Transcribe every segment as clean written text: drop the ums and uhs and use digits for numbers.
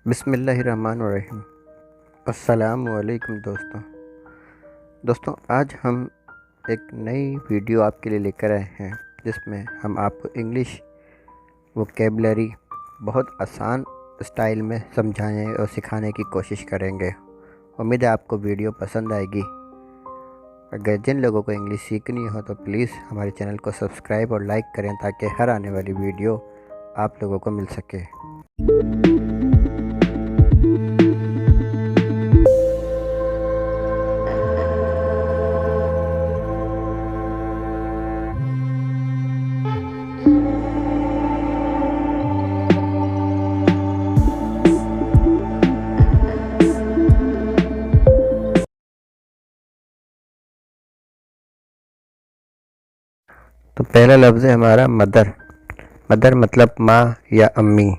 بسم اللہ الرحمن الرحیم۔ السلام علیکم دوستوں، آج ہم ایک نئی ویڈیو آپ کے لیے لے کر آئے ہیں جس میں ہم آپ کو انگلش ووکیبلری بہت آسان اسٹائل میں سمجھانے اور سکھانے کی کوشش کریں گے۔ امید ہے آپ کو ویڈیو پسند آئے گی۔ اگر جن لوگوں کو انگلش سیکھنی ہو تو پلیز ہمارے چینل کو سبسکرائب اور لائک کریں تاکہ ہر آنے والی ویڈیو آپ لوگوں کو مل سکے۔ تو پہلا لفظ ہے ہمارا مدر مطلب ماں یا امی،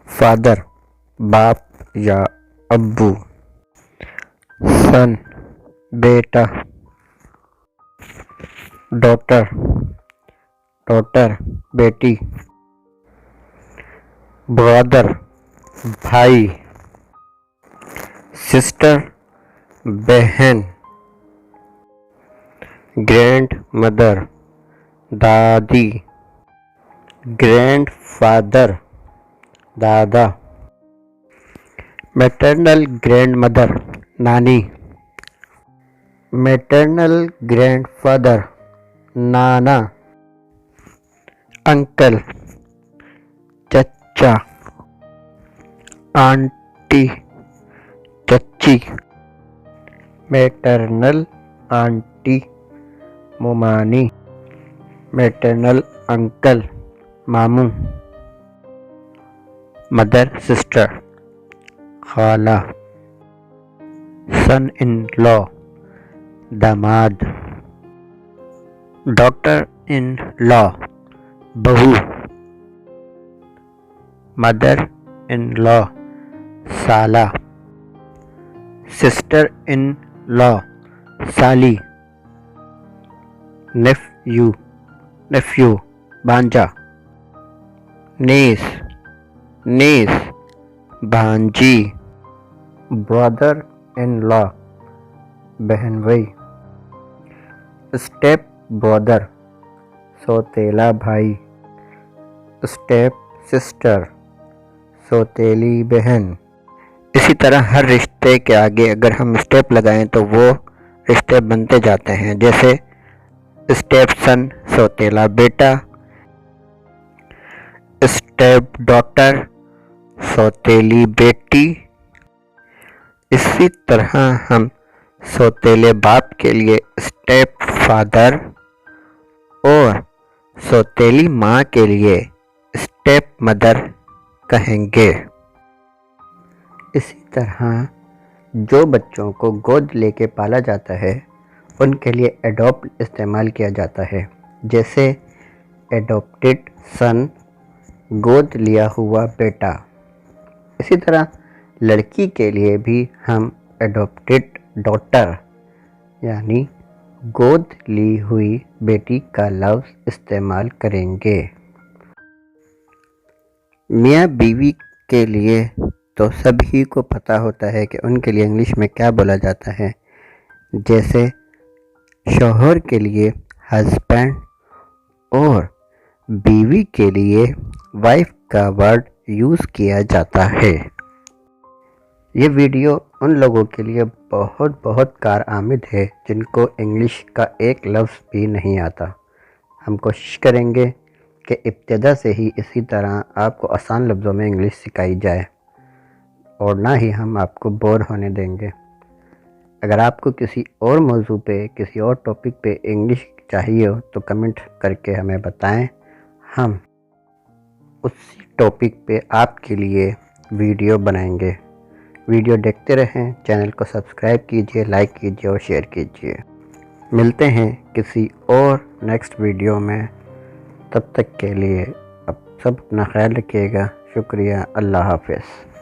فادر باپ یا ابو، سن بیٹا، ڈاٹر بیٹی، برادر بھائی، سسٹر بہن، گرینڈ مدر دادی، گرینڈ فادر دادا، میٹرنل گرینڈ مدر نانی، میٹرنل گرینڈ فادر نانا، انکل چچا، آنٹی چچی، میٹرنل آنٹی ممانی، میٹرنل انکل ماموں، مدر سسٹر خالہ، سن ان لا داماد، ڈاٹر ان لا بہو، مدر ان لا سالہ، سسٹر ان لا سالی، نیفیو بھانجا، نیس بھانجی، برادر ان لا بہن بھائی، اسٹیپ برادر سوتیلا بھائی، اسٹیپ سسٹر سوتیلی بہن۔ اسی طرح ہر رشتے کے آگے اگر ہم اسٹیپ لگائیں تو وہ رشتے بنتے جاتے ہیں، جیسے اسٹیپ سن سوتیلا بیٹا، اسٹیپ ڈاٹر سوتیلی بیٹی۔ اسی طرح ہم سوتیلے باپ کے لیے اسٹیپ فادر اور سوتیلی ماں کے لیے اسٹیپ مدر کہیں گے۔ اسی طرح جو بچوں کو گود لے کے پالا جاتا ہے ان کے لیے ایڈاپٹ استعمال کیا جاتا ہے، جیسے ایڈاپٹڈ سن گود لیا ہوا بیٹا۔ اسی طرح لڑکی کے لیے بھی ہم ایڈاپٹڈ ڈاٹر یعنی گود لی ہوئی بیٹی کا لفظ استعمال کریں گے۔ میاں بیوی کے لیے تو سبھی کو پتہ ہوتا ہے کہ ان کے لیے انگلش میں کیا بولا جاتا ہے، جیسے شوہر کے لیے ہسبینڈ اور بیوی کے لیے وائف کا ورڈ یوز کیا جاتا ہے۔ یہ ویڈیو ان لوگوں کے لیے بہت کارآمد ہے جن کو انگلش کا ایک لفظ بھی نہیں آتا۔ ہم کوشش کریں گے کہ ابتدا سے ہی اسی طرح آپ کو آسان لفظوں میں انگلش سکھائی جائے اور نہ ہی ہم آپ کو بور ہونے دیں گے۔ اگر آپ کو کسی اور موضوع پہ کسی اور ٹاپک پہ انگلش چاہیے ہو تو کمنٹ کر کے ہمیں بتائیں، ہم اسی ٹاپک پہ آپ کے لیے ویڈیو بنائیں گے۔ ویڈیو دیکھتے رہیں، چینل کو سبسکرائب کیجیے، لائک کیجیے اور شیئر کیجیے۔ ملتے ہیں کسی اور نیکسٹ ویڈیو میں، تب تک کے لیے اب سب اپنا خیال رکھیے گا۔ شکریہ، اللہ حافظ۔